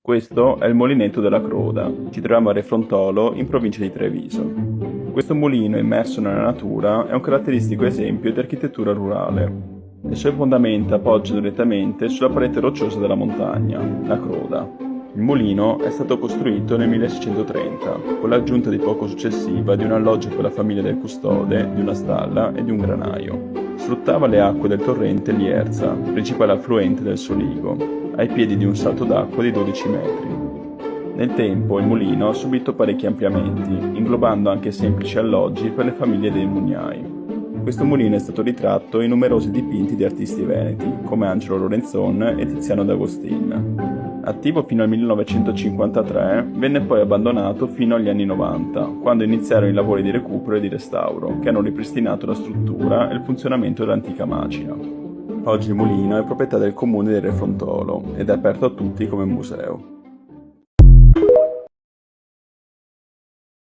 Questo è il Molinetto della Croda. Ci troviamo a Refrontolo, in provincia di Treviso. Questo mulino immerso nella natura è un caratteristico esempio di architettura rurale. Le sue fondamenta poggiano direttamente sulla parete rocciosa della montagna, la Croda. Il mulino è stato costruito nel 1630, con l'aggiunta di poco successiva di un alloggio per la famiglia del custode, di una stalla e di un granaio. Sfruttava le acque del torrente Lierza, principale affluente del Soligo, ai piedi di un salto d'acqua di 12 metri. Nel tempo il mulino ha subito parecchi ampliamenti, inglobando anche semplici alloggi per le famiglie dei mugnai. Questo mulino è stato ritratto in numerosi dipinti di artisti veneti, come Angelo Lorenzon e Tiziano d'Agostin. Attivo fino al 1953, venne poi abbandonato fino agli anni 90, quando iniziarono i lavori di recupero e di restauro, che hanno ripristinato la struttura e il funzionamento dell'antica macina. Oggi il mulino è proprietà del comune di Refrontolo ed è aperto a tutti come museo.